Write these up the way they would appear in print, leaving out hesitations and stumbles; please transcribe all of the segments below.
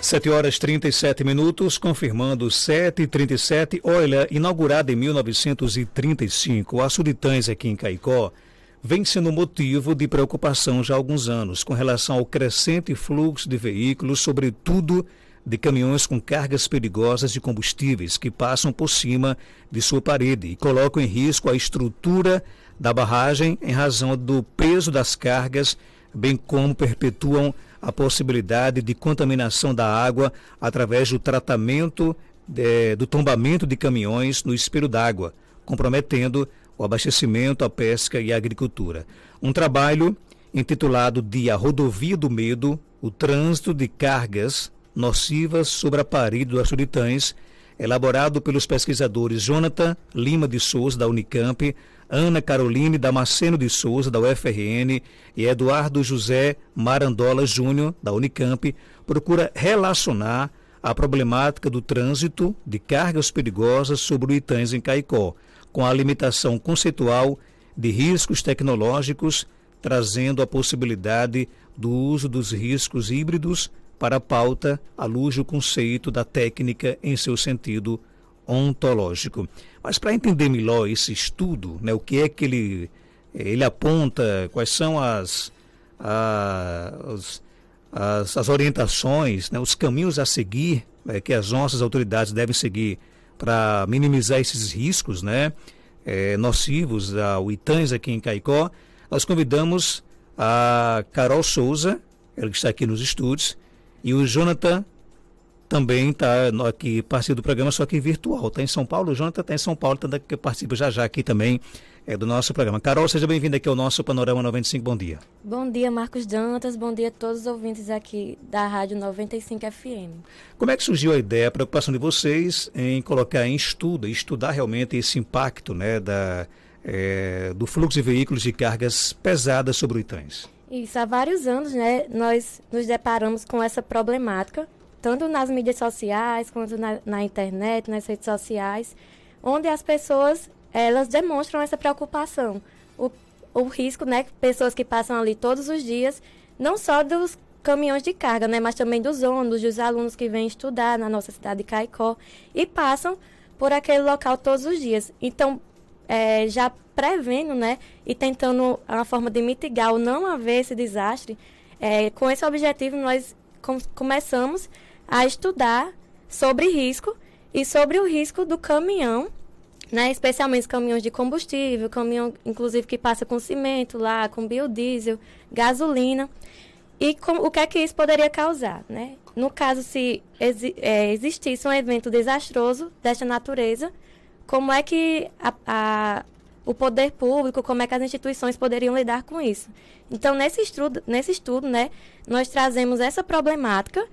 7h37, confirmando 7h37. Olha, inaugurada em 1935, o Açude Itães aqui em Caicó vem sendo motivo de preocupação já há alguns anos com relação ao crescente fluxo de veículos, sobretudo de caminhões com cargas perigosas de combustíveis que passam por cima de sua parede e colocam em risco a estrutura da barragem em razão do peso das cargas, bem como perpetuam a possibilidade de contaminação da água através do tratamento do tombamento de caminhões no espelho d'água, comprometendo o abastecimento, a pesca e a agricultura. Um trabalho intitulado de A Rodovia do Medo, o trânsito de cargas nocivas sobre a parede do Açude Itães, elaborado pelos pesquisadores Jonathan Lima de Souza, da Unicamp, Ana Caroline Damasceno de Souza, da UFRN, e Eduardo José Marandola Júnior, da Unicamp, procura relacionar a problemática do trânsito de cargas perigosas sobre o Itães em Caicó, com a limitação conceitual de riscos tecnológicos, trazendo a possibilidade do uso dos riscos híbridos para a pauta à luz do conceito da técnica em seu sentido ontológico. Mas para entender melhor esse estudo, né, o que é que ele aponta, quais são as orientações, né, os caminhos a seguir, que as nossas autoridades devem seguir para minimizar esses riscos, né, nocivos ao Itães aqui em Caicó, nós convidamos a Carol Souza, ela que está aqui nos estúdios, e o Jonathan também está aqui, parceiro do programa, só que virtual. Está em São Paulo, o Jonathan está em São Paulo, então participa já aqui também do nosso programa. Carol, seja bem-vinda aqui ao nosso Panorama 95, bom dia. Bom dia, Marcos Dantas, bom dia a todos os ouvintes aqui da Rádio 95 FM. Como é que surgiu a ideia, a preocupação de vocês em colocar em estudo, estudar realmente esse impacto, né, do fluxo de veículos de cargas pesadas sobre o Itães? Isso, há vários anos, né, nós nos deparamos com essa problemática, tanto nas mídias sociais, quanto na internet, nas redes sociais, onde as pessoas, elas demonstram essa preocupação. O risco, né, pessoas que passam ali todos os dias, não só dos caminhões de carga, né, mas também dos ônibus, dos alunos que vêm estudar na nossa cidade de Caicó e passam por aquele local todos os dias. Então, já prevendo, né, e tentando uma forma de mitigar ou não haver esse desastre, com esse objetivo nós começamos a estudar sobre risco e sobre o risco do caminhão, né, especialmente os caminhões de combustível, caminhão inclusive que passa com cimento lá, com biodiesel, gasolina, e o que é que isso poderia causar, né? No caso, se existisse um evento desastroso desta natureza, como é que o poder público, como é que as instituições poderiam lidar com isso? Então, nesse estudo, né, nós trazemos essa problemática.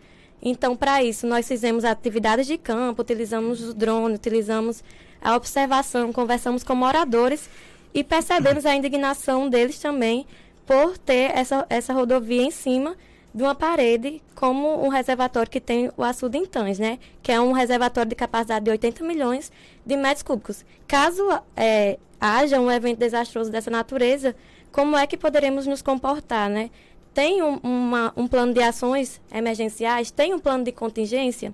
Então, para isso, nós fizemos atividades de campo, utilizamos o drone, utilizamos a observação, conversamos com moradores e percebemos a indignação deles também por ter essa rodovia em cima de uma parede, como um reservatório que tem o Açude Itães, né? Que é um reservatório de capacidade de 80 milhões de metros cúbicos. Caso haja um evento desastroso dessa natureza, como é que poderemos nos comportar, né? Tem um plano de ações emergenciais? Tem um plano de contingência?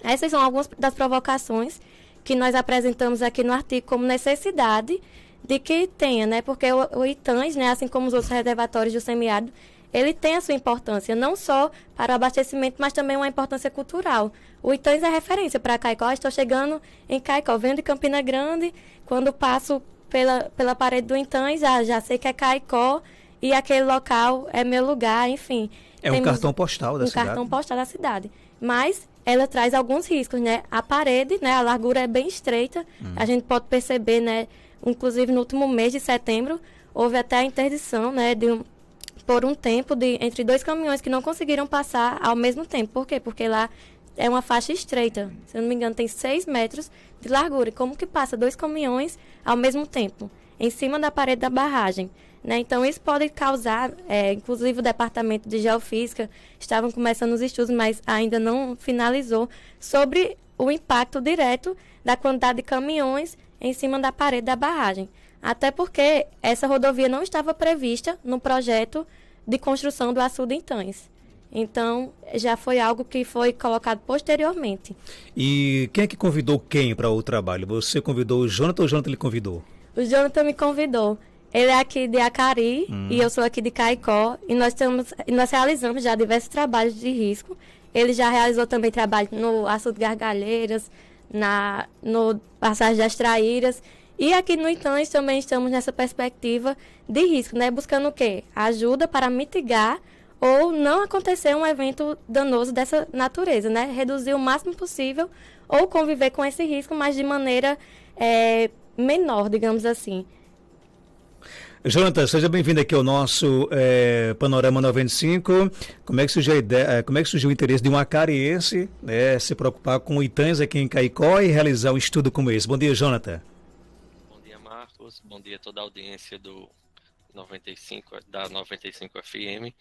Essas são algumas das provocações que nós apresentamos aqui no artigo como necessidade de que tenha, né? Porque o Itães, né, assim como os outros reservatórios do semiárido, ele tem a sua importância, não só para o abastecimento, mas também uma importância cultural. O Itães é referência para Caicó. Estou chegando em Caicó, venho de Campina Grande, quando passo pela parede do Itães, já sei que é Caicó e aquele local é meu lugar, enfim. É um cartão postal da cidade. Um cartão postal da cidade. Mas ela traz alguns riscos, né? A parede, né, a largura é bem estreita, a gente pode perceber, né, inclusive no último mês de setembro, houve até a interdição, né, por um tempo entre dois caminhões que não conseguiram passar ao mesmo tempo. Por quê? Porque lá é uma faixa estreita. Se eu não me engano, tem 6 metros de largura. E como que passa dois caminhões ao mesmo tempo, em cima da parede da barragem? Né? Então, isso pode causar, inclusive o Departamento de Geofísica estavam começando os estudos, mas ainda não finalizou, sobre o impacto direto da quantidade de caminhões em cima da parede da barragem. Até porque essa rodovia não estava prevista no projeto de construção do Açude Itães. Então, já foi algo que foi colocado posteriormente. E quem é que convidou quem para o trabalho? Você convidou o Jonathan ou o Jonathan lhe convidou? O Jonathan me convidou. Ele é aqui de Acari e eu sou aqui de Caicó. E nós realizamos já diversos trabalhos de risco. Ele já realizou também trabalho no Açude de Gargalheiras, no Passagem das Traíras. E aqui no Itães também estamos nessa perspectiva de risco, né? Buscando o quê? Ajuda para mitigar ou não acontecer um evento danoso dessa natureza, né? Reduzir o máximo possível ou conviver com esse risco, mas de maneira menor, digamos assim. Jonathan, seja bem-vindo aqui ao nosso Panorama 95. Como é que surgiu a ideia, como é que surgiu o interesse de um acariense, né, se preocupar com Itães aqui em Caicó e realizar um estudo como esse? Bom dia, Jonathan. Bom dia, Marcos. Bom dia a toda a audiência do 95, da 95 FM.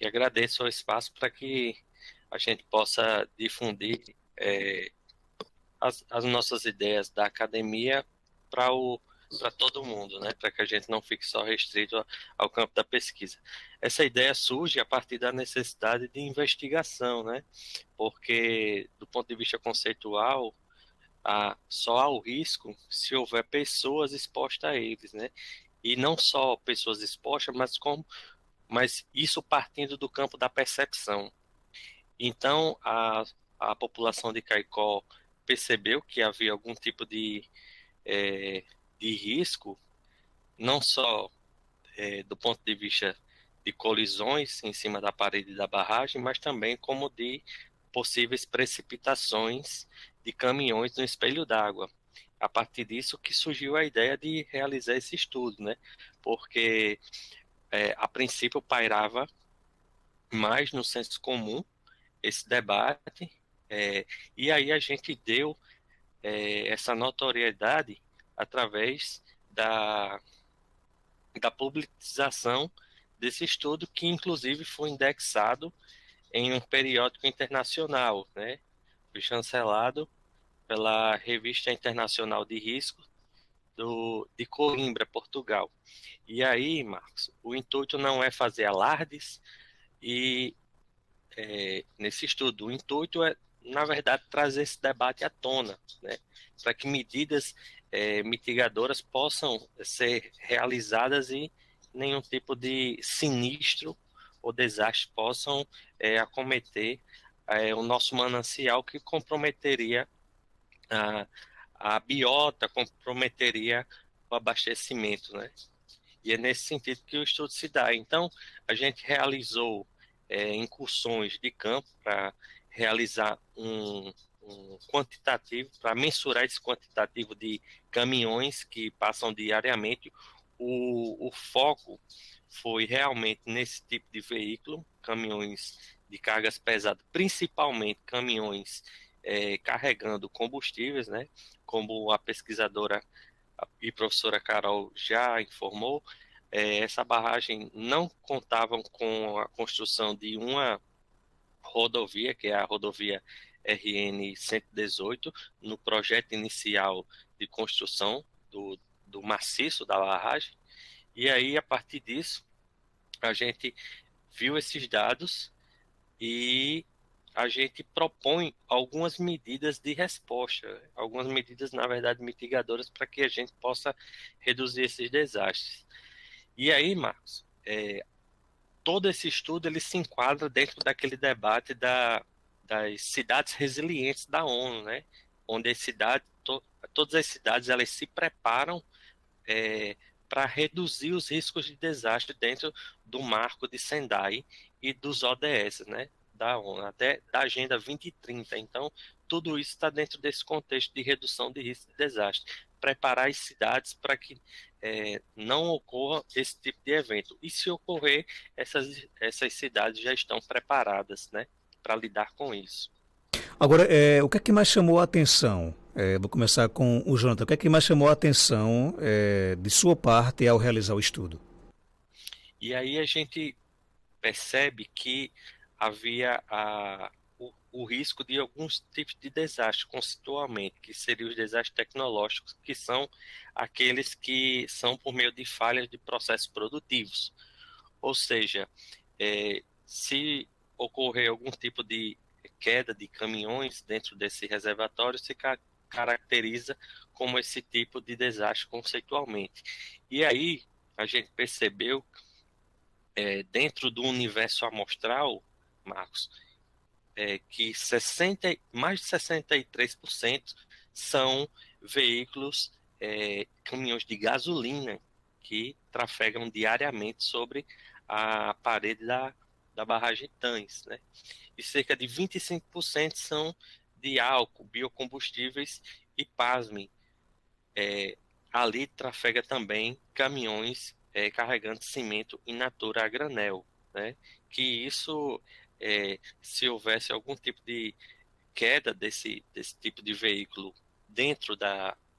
E agradeço o espaço para que a gente possa difundir as nossas ideias da academia para todo mundo, né? Para que a gente não fique só restrito ao campo da pesquisa. Essa ideia surge a partir da necessidade de investigação, né? Porque, do ponto de vista conceitual, só há o risco se houver pessoas expostas a eles, né? E não só pessoas expostas, mas isso partindo do campo da percepção. Então, a população de Caicó percebeu que havia algum tipo de risco, não só do ponto de vista de colisões em cima da parede da barragem, mas também como de possíveis precipitações de caminhões no espelho d'água. A partir disso que surgiu a ideia de realizar esse estudo, né? Porque a princípio pairava mais no senso comum esse debate, e aí a gente deu essa notoriedade através da publicização desse estudo, que inclusive foi indexado em um periódico internacional, né? Foi chancelado pela Revista Internacional de Risco de Coimbra, Portugal. E aí, Marcos, o intuito não é fazer alardes e nesse estudo, o intuito é, na verdade, trazer esse debate à tona, né? Para que medidas mitigadoras possam ser realizadas e nenhum tipo de sinistro ou desastre possam acometer o nosso manancial, que comprometeria a, a biota, comprometeria o abastecimento, né? E é nesse sentido que o estudo se dá. Então, a gente realizou incursões de campo para realizar um quantitativo, para mensurar esse quantitativo de caminhões que passam diariamente. O foco foi realmente nesse tipo de veículo, caminhões de cargas pesadas, principalmente caminhões carregando combustíveis, né? Como a pesquisadora e professora Carol já informou, essa barragem não contava com a construção de uma rodovia, que é a rodovia RN 118, no projeto inicial de construção do maciço da barragem. E aí, a partir disso, a gente viu esses dados e a gente propõe algumas medidas de resposta, algumas medidas, na verdade, mitigadoras, para que a gente possa reduzir esses desastres. E aí, Marcos, todo esse estudo ele se enquadra dentro daquele debate das cidades resilientes da ONU, né? Onde todas as cidades elas se preparam para reduzir os riscos de desastre dentro do marco de Sendai e dos ODS, né? Da ONU, até da Agenda 2030. Então, tudo isso está dentro desse contexto de redução de risco de desastre. Preparar as cidades para que não ocorra esse tipo de evento. E se ocorrer, essas cidades já estão preparadas, né, para lidar com isso. Agora, o que é que mais chamou a atenção? Vou começar com o Jonathan. O que é que mais chamou a atenção de sua parte ao realizar o estudo? E aí a gente percebe que havia o risco de alguns tipos de desastres, conceitualmente, que seriam os desastres tecnológicos, que são aqueles que são por meio de falhas de processos produtivos. Ou seja, se ocorrer algum tipo de queda de caminhões dentro desse reservatório, se caracteriza como esse tipo de desastre conceitualmente. E aí a gente percebeu, dentro do universo amostral, Marcos, que mais de 63% são veículos, caminhões de gasolina que trafegam diariamente sobre a parede da barragem Tães, né? E cerca de 25% são de álcool, biocombustíveis e, pasmem, ali trafega também caminhões carregando cimento in natura a granel, né? Que isso, se houvesse algum tipo de queda desse tipo de veículo dentro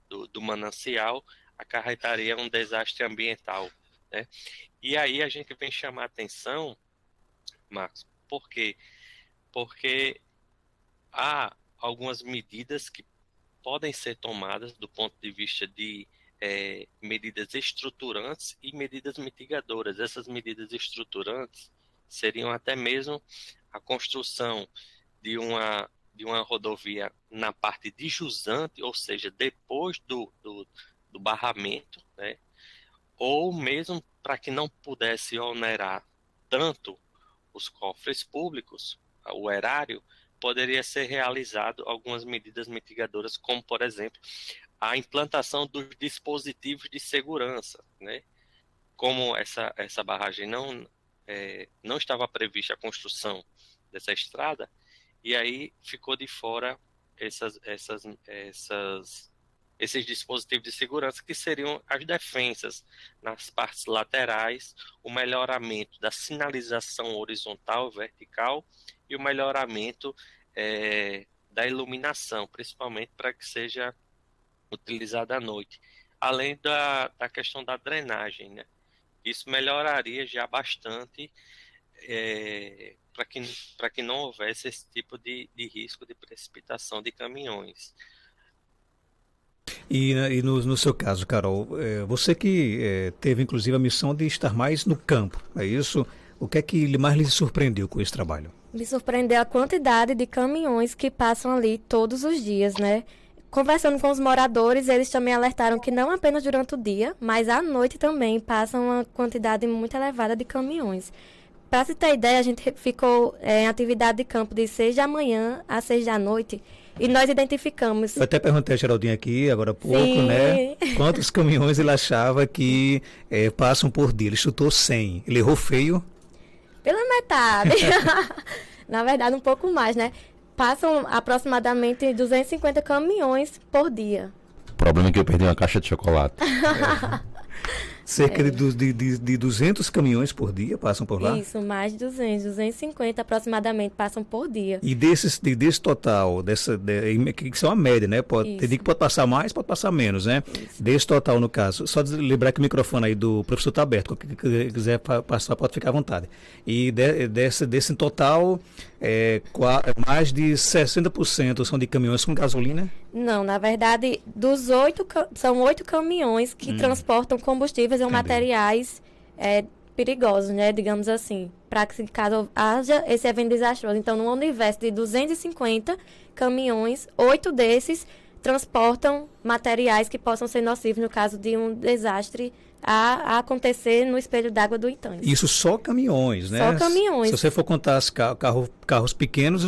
do manancial, acarretaria um desastre ambiental, né? E aí a gente vem chamar a atenção, Marcos, por quê? Porque há algumas medidas que podem ser tomadas do ponto de vista de medidas estruturantes e medidas mitigadoras. Essas medidas estruturantes seriam até mesmo a construção de uma rodovia na parte de jusante, ou seja, depois do barramento, né? Ou mesmo para que não pudesse onerar tanto os cofres públicos, o erário, poderia ser realizado algumas medidas mitigadoras, como, por exemplo, a implantação dos dispositivos de segurança, né? Como essa barragem não estava prevista a construção dessa estrada, e aí ficou de fora esses dispositivos de segurança, que seriam as defensas nas partes laterais, o melhoramento da sinalização horizontal, vertical, e o melhoramento da iluminação, principalmente para que seja utilizada à noite, além da questão da drenagem, né? Isso melhoraria já bastante, para que não houvesse esse tipo de risco de precipitação de caminhões. E no seu caso, Carol, você que teve inclusive a missão de estar mais no campo, é isso? O que é que mais lhe surpreendeu com esse trabalho? Me surpreendeu a quantidade de caminhões que passam ali todos os dias, né? Conversando com os moradores, eles também alertaram que não apenas durante o dia, mas à noite também passa uma quantidade muito elevada de caminhões. Para se ter ideia, a gente ficou em atividade de campo de 6 da manhã a 6 da noite e nós identificamos... Eu até perguntei a Geraldinho aqui, agora há pouco, Sim. né? Quantos caminhões ele achava que passam por dia? Ele chutou 100. Ele errou feio? Pela metade. Na verdade, um pouco mais, né? Passam aproximadamente 250 caminhões por dia. O problema é que eu perdi uma caixa de chocolate. Cerca de 200 caminhões por dia passam por lá? Isso, mais de 250 aproximadamente passam por dia. E desse total, que isso é uma média, né? Tem dia que pode passar mais, pode passar menos, né? Isso. Desse total, no caso, só lembrar que o microfone aí do professor está aberto, quem quiser passar pode ficar à vontade. E desse total, mais de 60% são de caminhões com gasolina? Não, na verdade, são 8 caminhões que transportam combustíveis ou materiais perigosos, né, digamos assim, para que caso haja esse evento desastroso. Então, no universo de 250 caminhões, 8 desses transportam materiais que possam ser nocivos no caso de um desastre a acontecer no espelho d'água do Itanhas. Isso só caminhões, né? Só caminhões. Se você for contar os carros pequenos,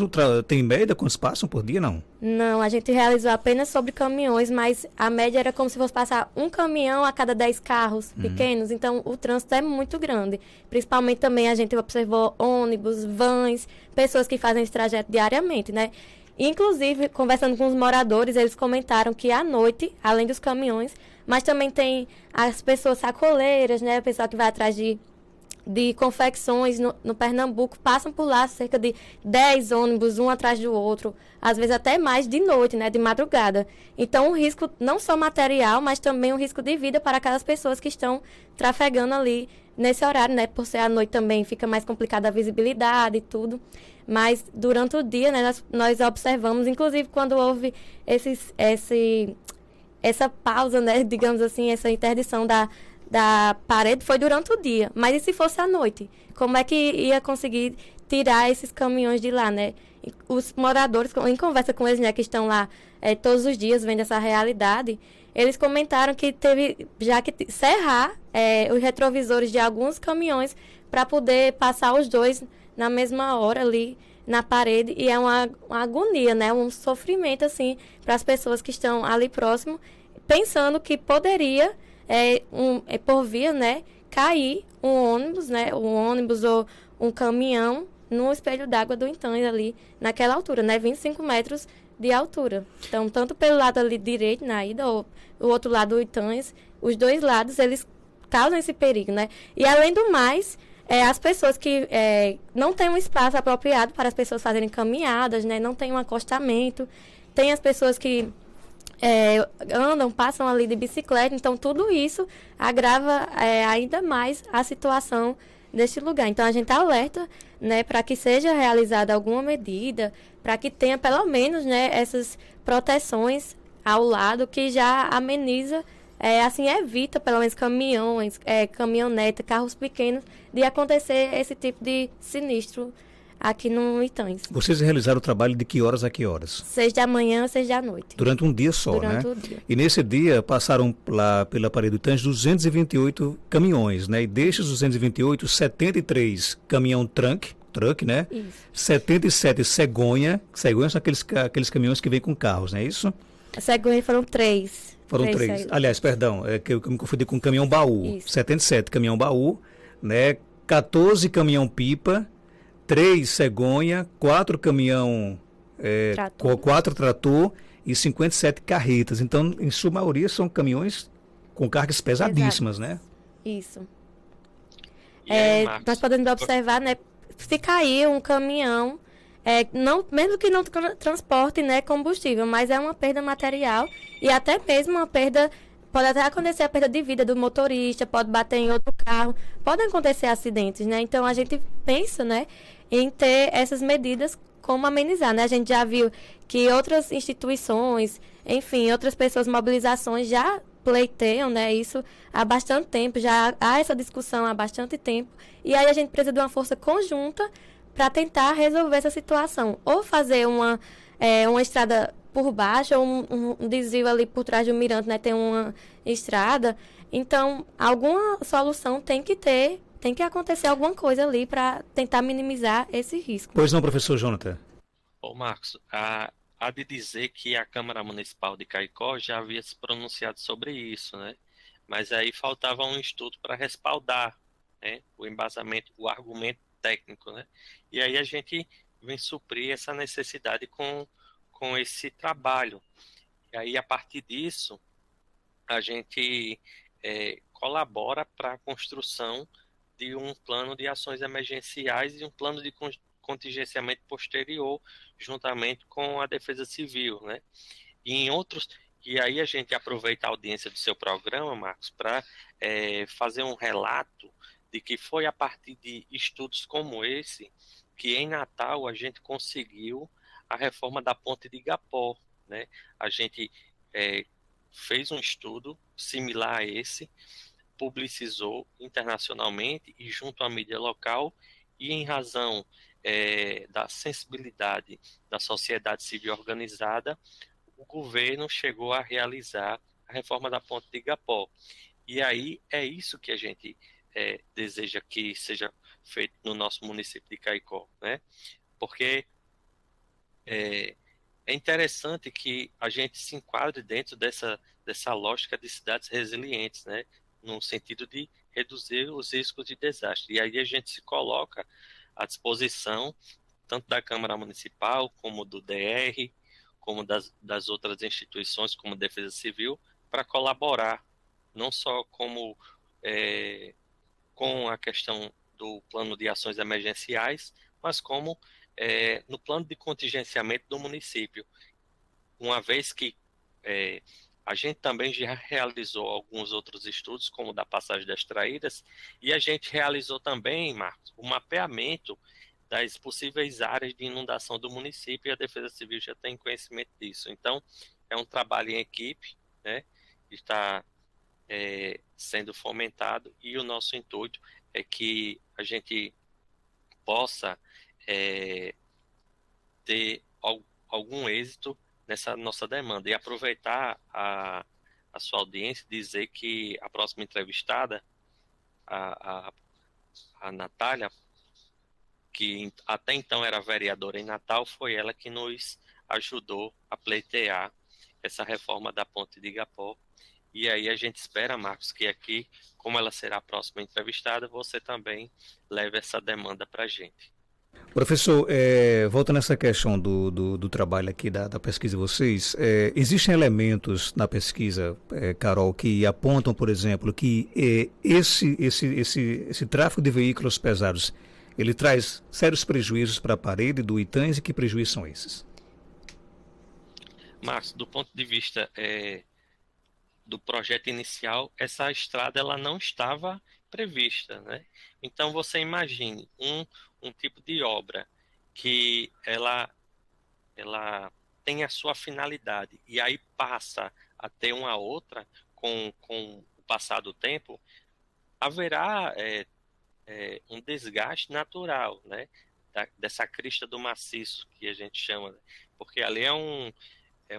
tem média quantos passam por dia, não? Não, a gente realizou apenas sobre caminhões, mas a média era como se fosse passar um caminhão a cada 10 carros pequenos, então o trânsito é muito grande. Principalmente também a gente observou ônibus, vans, pessoas que fazem esse trajeto diariamente, né? Inclusive, conversando com os moradores, eles comentaram que à noite, além dos caminhões, mas também tem as pessoas sacoleiras, né? O pessoal que vai atrás de confecções no Pernambuco, passam por lá cerca de 10 ônibus, um atrás do outro, às vezes até mais de noite, né? De madrugada. Então, o risco não só material, mas também o risco de vida para aquelas pessoas que estão trafegando ali nesse horário, né? Por ser à noite também fica mais complicada a visibilidade e tudo. Mas durante o dia, né, nós observamos, inclusive quando houve essa pausa, né, digamos assim, essa interdição da parede, foi durante o dia. Mas e se fosse à noite? Como é que ia conseguir tirar esses caminhões de lá, né? E os moradores, em conversa com eles, né, que estão lá todos os dias vendo essa realidade, eles comentaram que teve já que serrar os retrovisores de alguns caminhões para poder passar os dois na mesma hora ali na parede, e é uma agonia, né? Um sofrimento, assim, para as pessoas que estão ali próximo, pensando que poderia, por via, né, cair um ônibus ou um caminhão no espelho d'água do Intães ali, naquela altura, né? 25 metros de altura. Então, tanto pelo lado ali direito, na ida, ou o outro lado do Intães, os dois lados, eles causam esse perigo, né? E, além do mais, as pessoas que não têm um espaço apropriado para as pessoas fazerem caminhadas, né? Não tem um acostamento. Tem as pessoas que passam ali de bicicleta. Então, tudo isso agrava ainda mais a situação deste lugar. Então, a gente está alerta, né, para que seja realizada alguma medida, para que tenha pelo menos, né, essas proteções ao lado que já ameniza, assim, evita pelo menos caminhões, caminhonete, carros pequenos, de acontecer esse tipo de sinistro aqui no Intães. Vocês realizaram o trabalho de que horas a que horas? 6 da manhã, 6 da noite. Durante um dia só, Durante né? o dia. E nesse dia passaram lá pela parede do Intães 228 caminhões, né? E destes 228, 73 caminhão truck, né? Isso. 77 cegonha são aqueles caminhões que vêm com carros, não é isso? A cegonha foram 3. Foram três. Aliás, perdão, que eu me confundi com caminhão baú. Isso. 77 caminhão baú, né? 14 caminhão pipa, 3 cegonha, 4 caminhão, Trator. 4 trator e 57 carretas. Então, em sua maioria, são caminhões com cargas pesadíssimas, né? Isso. E aí, Marcos, Nós podemos observar, né? Se cair um caminhão, mesmo que não transporte, né, combustível, mas é uma perda material e até mesmo uma perda. Pode até acontecer a perda de vida do motorista, pode bater em outro carro, podem acontecer acidentes, né? Então, a gente pensa, né, em ter essas medidas como amenizar, né? A gente já viu que outras instituições, enfim, outras pessoas, mobilizações já pleiteiam, né, isso há bastante tempo, já há essa discussão há bastante tempo, e aí a gente precisa de uma força conjunta para tentar resolver essa situação, ou fazer uma estrada por baixo, ou um desvio ali por trás do mirante, né, tem uma estrada. Então, alguma solução tem que acontecer alguma coisa ali para tentar minimizar esse risco. Pois não, professor Jonathan? Ô Marcos, há de dizer que a Câmara Municipal de Caicó já havia se pronunciado sobre isso, né? Mas aí faltava um estudo para respaldar, né, o embasamento, o argumento técnico, né? E aí a gente vem suprir essa necessidade com esse trabalho. E aí, a partir disso, a gente colabora para a construção de um plano de ações emergenciais e um plano de contingenciamento posterior, juntamente com a Defesa Civil, né? E aí a gente aproveita a audiência do seu programa, Marcos, para fazer um relato de que foi a partir de estudos como esse que em Natal a gente conseguiu a reforma da ponte de Igapó, né? A gente fez um estudo similar a esse, publicizou internacionalmente e junto à mídia local, e em razão da sensibilidade da sociedade civil organizada, o governo chegou a realizar a reforma da ponte de Igapó. E aí é isso que a gente deseja que seja feito no nosso município de Caicó, né? Porque é interessante que a gente se enquadre dentro dessa lógica de cidades resilientes, né? No sentido de reduzir os riscos de desastre. E aí a gente se coloca à disposição tanto da Câmara Municipal, como do DR, como das outras instituições, como Defesa Civil, para colaborar, não só como com a questão do plano de ações emergenciais, mas como no plano de contingenciamento do município, uma vez que a gente também já realizou alguns outros estudos, como o da passagem das traíras, e a gente realizou também, Marcos, o mapeamento das possíveis áreas de inundação do município, e a Defesa Civil já tem conhecimento disso. Então, é um trabalho em equipe, né, que está sendo fomentado, e o nosso intuito é que a gente possa ter algum êxito nessa nossa demanda. E aproveitar a sua audiência e dizer que a próxima entrevistada, a Natália, que até então era vereadora em Natal, foi ela que nos ajudou a pleitear essa reforma da ponte de Igapó. E aí a gente espera, Marcos, que aqui, como ela será a próxima entrevistada, você também leve essa demanda para a gente. Professor, voltando nessa questão do trabalho aqui da pesquisa de vocês, existem elementos na pesquisa, Carol, que apontam, por exemplo, que esse tráfego de veículos pesados, ele traz sérios prejuízos para a parede do Itãs, e que prejuízos são esses? Marcos, do ponto de vista do projeto inicial, essa estrada ela não estava prevista, né? Então você imagine um tipo de obra que ela tem a sua finalidade e aí passa a ter uma outra com o passar do tempo, haverá um desgaste natural, né? Dessa crista do maciço que a gente chama, né? Porque ali é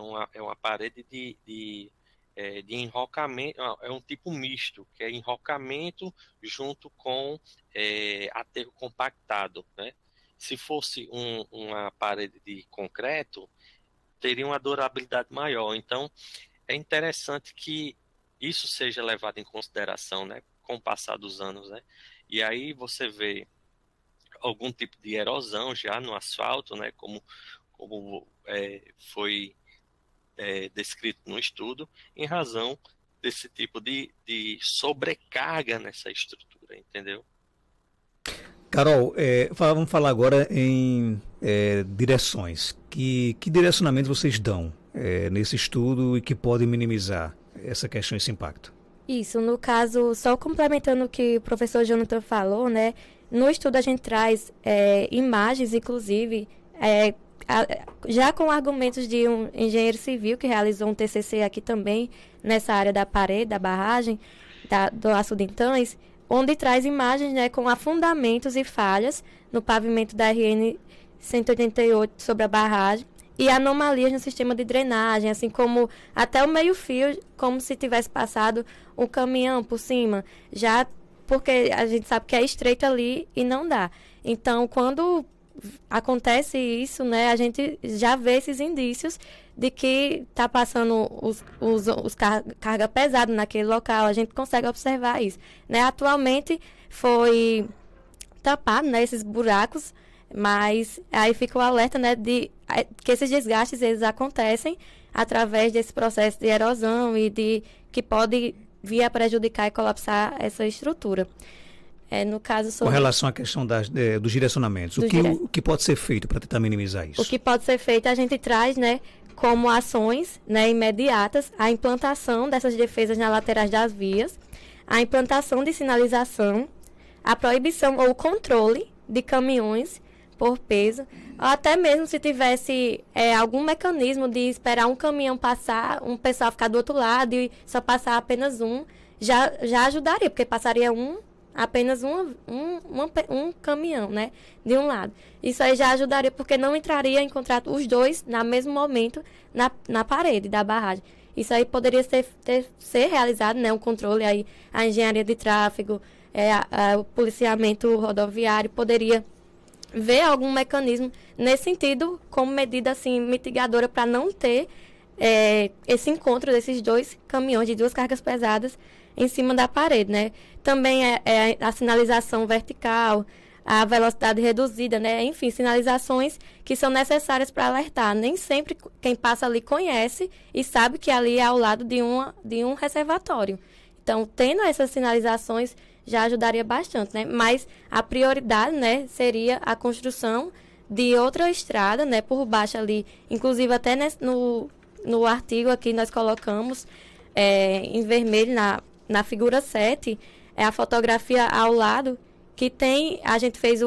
uma parede de enrocamento, é um tipo misto, que é enrocamento junto com aterro compactado, né? Se fosse uma parede de concreto, teria uma durabilidade maior. Então, é interessante que isso seja levado em consideração, né, com o passar dos anos, né? E aí você vê algum tipo de erosão já no asfalto, né, como foi descrito no estudo, em razão desse tipo de sobrecarga nessa estrutura, entendeu? Carol, vamos falar agora em direções. Que direcionamentos vocês dão nesse estudo e que podem minimizar essa questão, esse impacto? Isso, no caso, só complementando o que o professor Jonathan falou, né? No estudo a gente traz imagens, inclusive, já com argumentos de um engenheiro civil que realizou um TCC aqui também, nessa área da parede, da barragem, do Açude Itãs, onde traz imagens, né, com afundamentos e falhas no pavimento da RN 188 sobre a barragem e anomalias no sistema de drenagem, assim como até o meio-fio, como se tivesse passado um caminhão por cima, já porque a gente sabe que é estreito ali e não dá. Então, quando acontece isso, né, a gente já vê esses indícios de que está passando carga pesada naquele local, a gente consegue observar isso, né? Atualmente foi tapado, né, esses buracos, mas aí fica o alerta, né, de que esses desgastes eles acontecem através desse processo de erosão e que pode vir a prejudicar e colapsar essa estrutura. No caso Com relação à questão dos direcionamentos, o que pode ser feito para tentar minimizar isso? O que pode ser feito, a gente traz, né, como ações, né, imediatas, a implantação dessas defesas nas laterais das vias, a implantação de sinalização, a proibição ou controle de caminhões por peso, ou até mesmo se tivesse algum mecanismo de esperar um caminhão passar, um pessoal ficar do outro lado e só passar apenas um, já ajudaria, porque passaria apenas um caminhão, né, de um lado. Isso aí já ajudaria, porque não entraria em contrato os dois no mesmo momento na parede da barragem. Isso aí poderia ser realizado, né, um controle aí, a engenharia de tráfego, o policiamento rodoviário poderia ver algum mecanismo nesse sentido, como medida assim mitigadora para não ter esse encontro desses dois caminhões de duas cargas pesadas em cima da parede, né? Também a sinalização vertical, a velocidade reduzida, né? Enfim, sinalizações que são necessárias para alertar. Nem sempre quem passa ali conhece e sabe que ali é ao lado de um reservatório. Então, tendo essas sinalizações já ajudaria bastante, né? Mas a prioridade, né, seria a de outra estrada, né, por baixo ali. Inclusive, até no artigo aqui nós colocamos em vermelho na figura 7, a fotografia ao lado, que tem, a gente fez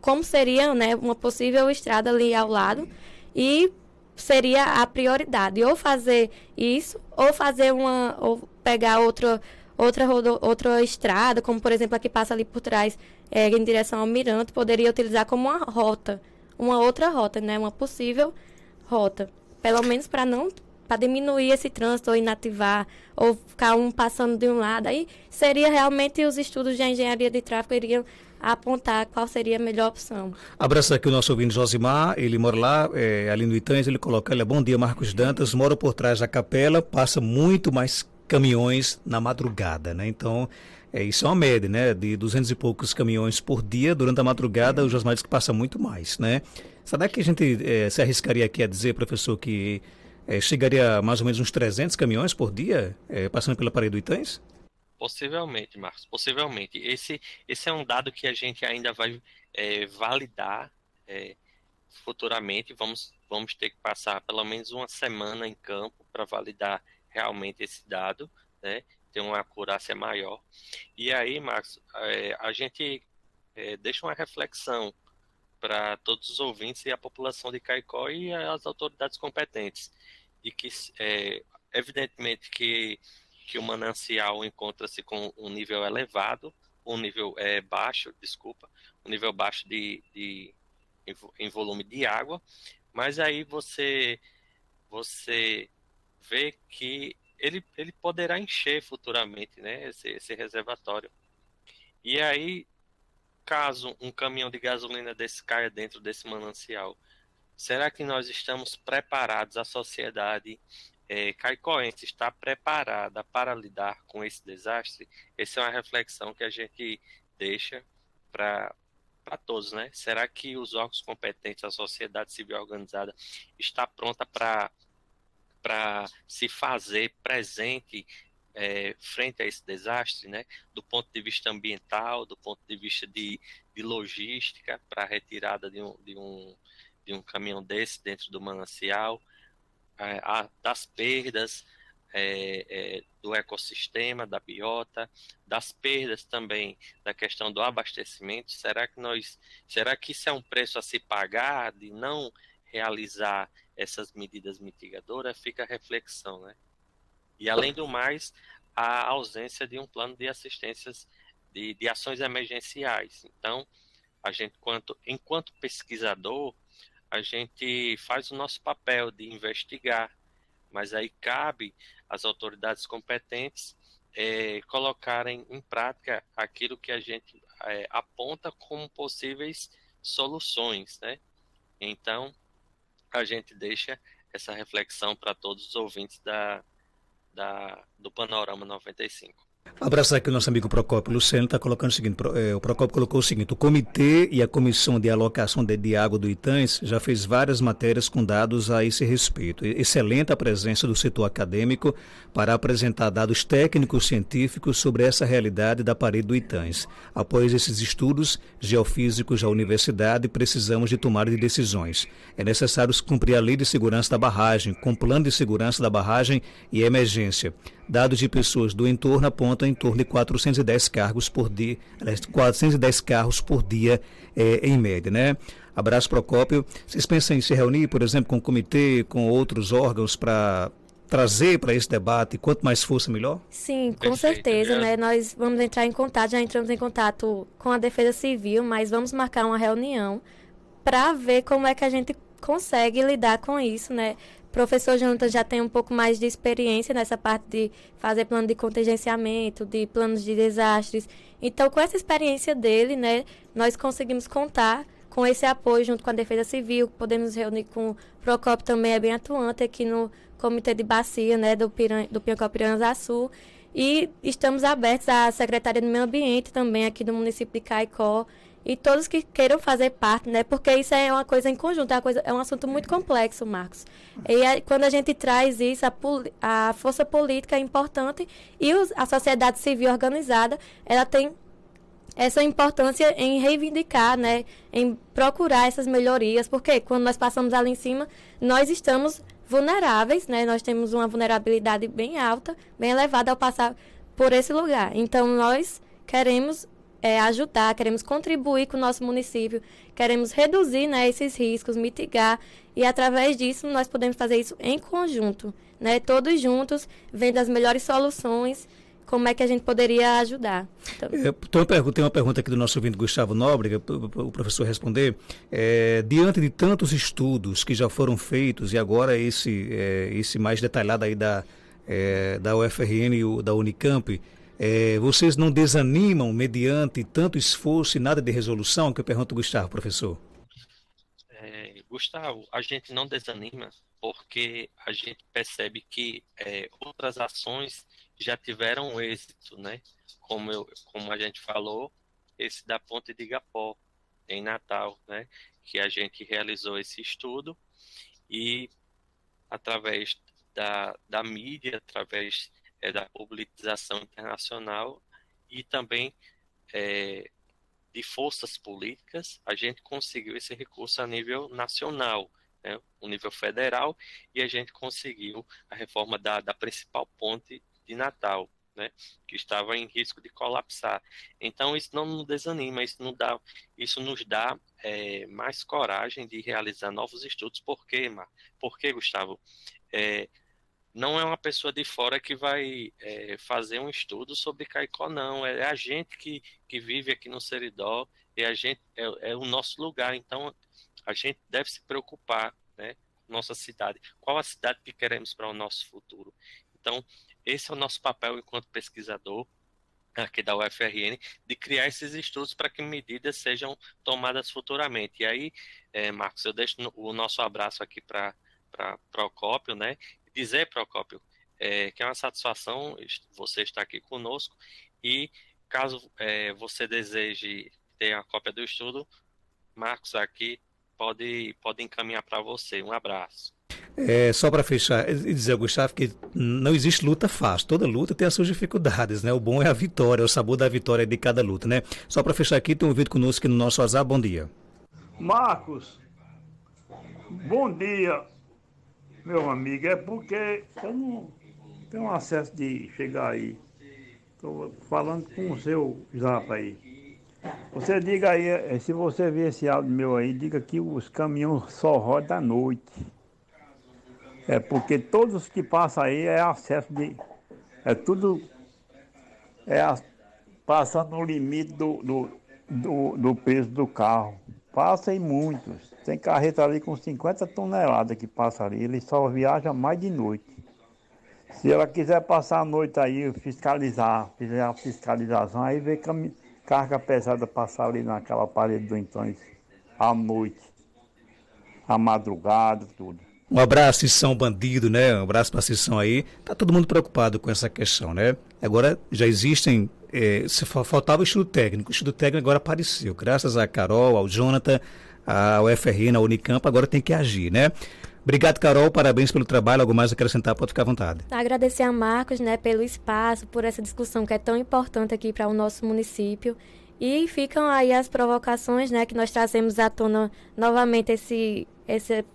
como seria, né, uma possível estrada ali ao lado, e seria a prioridade, ou fazer isso, ou fazer ou pegar outra estrada, como por exemplo a que passa ali por trás, em direção ao Mirante, poderia utilizar como uma outra rota, né? Uma possível rota. Pelo menos para diminuir esse trânsito ou inativar, ou ficar um passando de um lado. Aí seria realmente os estudos de engenharia de tráfego iriam apontar qual seria a melhor opção. Abraço aqui o nosso ouvinte Josimar, ele mora lá, ali no Itães, ele coloca, bom dia Marcos Dantas, moro por trás da capela, passa muito mais caminhões na madrugada, né? Então, isso é uma média, né? De 200 e poucos caminhões por dia, durante a madrugada, o Josimar diz que passa muito mais, né? Será que a gente se arriscaria aqui a dizer, professor, que chegaria a mais ou menos uns 300 caminhões por dia, passando pela parede do Itães? Possivelmente, Marcos, possivelmente. Esse é um dado que a gente ainda vai validar futuramente. Vamos ter que passar pelo menos uma semana em campo para validar realmente esse dado, né? Ter uma acurácia maior. E aí, Marcos, a gente deixa uma reflexão para todos os ouvintes e a população de Caicó e as autoridades competentes, de que, evidentemente, que o manancial encontra-se com um nível elevado, um nível baixo em volume de água, mas aí você vê que ele poderá encher futuramente, né, esse reservatório. E aí, caso um caminhão de gasolina desse caia dentro desse manancial, será que nós estamos preparados, a sociedade caicoense está preparada para lidar com esse desastre? Essa é uma reflexão que a gente deixa para todos, né? Será que os órgãos competentes, a sociedade civil organizada, está pronta para se fazer presente frente a esse desastre, né? Do ponto de vista ambiental, do ponto de vista de logística, para a retirada de um caminhão desse dentro do manancial, das perdas do ecossistema, da biota, das perdas também da questão do abastecimento. Será que isso é um preço a se pagar de não realizar essas medidas mitigadoras? Fica a reflexão, né? E além do mais, a ausência de um plano de assistências de ações emergenciais. Então, a gente, enquanto pesquisador, a gente faz o nosso papel de investigar, mas aí cabe às autoridades competentes colocarem em prática aquilo que a gente aponta como possíveis soluções, né? Então, a gente deixa essa reflexão para todos os ouvintes do Panorama 95. Abraçar aqui o nosso amigo Procópio Luceno, está colocando o seguinte, o Procópio colocou o seguinte: o comitê e a comissão de alocação de água do Itães já fez várias matérias com dados a esse respeito. Excelente a presença do setor acadêmico para apresentar dados técnicos científicos sobre essa realidade da parede do Itães. Após esses estudos geofísicos da universidade, precisamos de tomar decisões. É necessário cumprir a lei de segurança da barragem, com plano de segurança da barragem e emergência. Dados de pessoas do entorno apontam em torno de 410 carros por dia, 410 carros por dia em média, né? Abraço, Procópio. Vocês pensam em se reunir, por exemplo, com o comitê, com outros órgãos para trazer para esse debate, quanto mais força, melhor? Sim, com certeza, né? Nós vamos entrar em contato, já entramos em contato com a Defesa Civil, mas vamos marcar uma reunião para ver como é que a gente consegue lidar com isso, né? Professor Jonathan já tem um pouco mais de experiência nessa parte de fazer plano de contingenciamento, de planos de desastres. Então, com essa experiência dele, né, nós conseguimos contar com esse apoio junto com a Defesa Civil. Podemos nos reunir com o Procópio, também é bem atuante aqui no Comitê de Bacia, né, do Piancó-Piranhaçu. E estamos abertos à Secretaria do Meio Ambiente também aqui do município de Caicó. E todos que queiram fazer parte, né? Porque isso é uma coisa em conjunto, é um assunto muito complexo, Marcos. E quando a gente traz isso, a força política é importante e a sociedade civil organizada, ela tem essa importância em reivindicar, né? Em procurar essas melhorias, porque quando nós passamos ali em cima, nós estamos vulneráveis, né? Nós temos uma vulnerabilidade bem alta, bem elevada ao passar por esse lugar. Então, nós queremos ajudar, queremos contribuir com o nosso município, queremos reduzir, né, esses riscos, mitigar, e através disso nós podemos fazer isso em conjunto, né, todos juntos, vendo as melhores soluções como é que a gente poderia ajudar. Então, tem uma pergunta aqui do nosso ouvinte Gustavo Nóbrega, para o professor responder. Diante de tantos estudos que já foram feitos, e agora esse mais detalhado aí da UFRN e da Unicamp, vocês não desanimam mediante tanto esforço e nada de resolução? Que eu pergunto, Gustavo, professor. Gustavo, a gente não desanima porque a gente percebe que outras ações já tiveram êxito, né? Como a gente falou, esse da Ponte de Igapó, em Natal, né? Que a gente realizou esse estudo e através da mídia, através da publicização internacional e também de forças políticas, a gente conseguiu esse recurso a nível nacional, né, o nível federal, e a gente conseguiu a reforma da principal ponte de Natal, né, que estava em risco de colapsar. Então, isso não nos desanima, isso nos dá mais coragem de realizar novos estudos. Por quê, Gustavo? Não é uma pessoa de fora que vai fazer um estudo sobre Caicó, não. É a gente que vive aqui no Seridó, e a gente é o nosso lugar. Então, a gente deve se preocupar, né, com nossa cidade. Qual a cidade que queremos para o nosso futuro? Então, esse é o nosso papel enquanto pesquisador aqui da UFRN, de criar esses estudos para que medidas sejam tomadas futuramente. E aí, Marcos, eu deixo o nosso abraço aqui para Procópio, né? Dizer, Procópio, que é uma satisfação você estar aqui conosco, e caso você deseje ter a cópia do estudo, Marcos aqui pode encaminhar para você. Um abraço. Só para fechar e dizer, Gustavo, que não existe luta fácil, toda luta tem as suas dificuldades, né? O bom é a vitória, o sabor da vitória de cada luta, né? Só para fechar aqui, tem um vídeo conosco aqui no nosso WhatsApp. Bom dia. Marcos, bom dia, meu amigo. É porque eu não tenho acesso de chegar aí. Estou falando com o seu zap aí. Você diga aí, se você ver esse áudio meu aí, diga que os caminhões só rodam à noite. Porque todos os que passam aí é acesso de... tudo... passando no limite do peso do carro. Passa em muitos. Tem carreta ali com 50 toneladas que passa ali. Ele só viaja mais de noite. Se ela quiser passar a noite aí, fizer a fiscalização, aí vê carga pesada passar ali naquela parede do Então, à noite, à madrugada, tudo. Um abraço, Sissão Bandido, né? Um abraço para Sissão aí. Tá todo mundo preocupado com essa questão, né? Agora já existem, se faltava o estudo técnico. O estudo técnico agora apareceu. Graças a Carol, ao Jonathan, ao UFRN, ao Unicamp, agora tem que agir, né? Obrigado, Carol, parabéns pelo trabalho. Algo mais a acrescentar, pode ficar à vontade. Agradecer a Marcos, né, pelo espaço, por essa discussão que é tão importante aqui para o nosso município. E ficam aí as provocações, né, que nós trazemos à tona novamente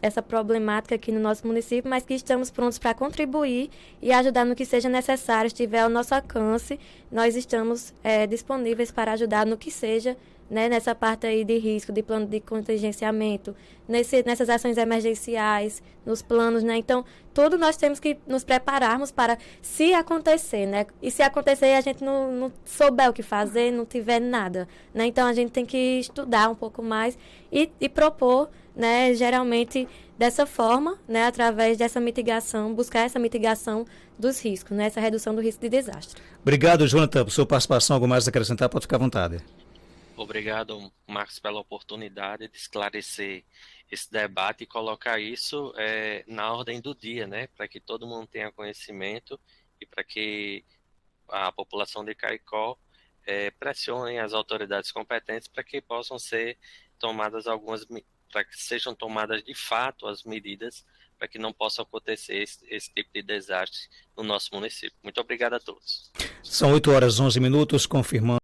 essa problemática aqui no nosso município, mas que estamos prontos para contribuir e ajudar no que seja necessário. Estiver ao nosso alcance, nós estamos disponíveis para ajudar no que seja, né, nessa parte aí de risco, de plano de contingenciamento, nessas ações emergenciais, nos planos, né? Então, tudo nós temos que nos prepararmos para se acontecer, né? E se acontecer e a gente não souber o que fazer, não tiver nada, né? Então, a gente tem que estudar um pouco mais e propor, né, geralmente dessa forma, né, através dessa mitigação, buscar essa mitigação dos riscos, né, essa redução do risco de desastre. Obrigado, Jonathan, por sua participação. Algo mais a acrescentar, pode ficar à vontade. Obrigado, Marcos, pela oportunidade de esclarecer esse debate e colocar isso na ordem do dia, né, para que todo mundo tenha conhecimento e para que a população de Caicó pressione as autoridades competentes para que possam ser tomadas para que sejam tomadas de fato as medidas para que não possa acontecer esse tipo de desastre no nosso município. Muito obrigado a todos. São 8h11, confirmando.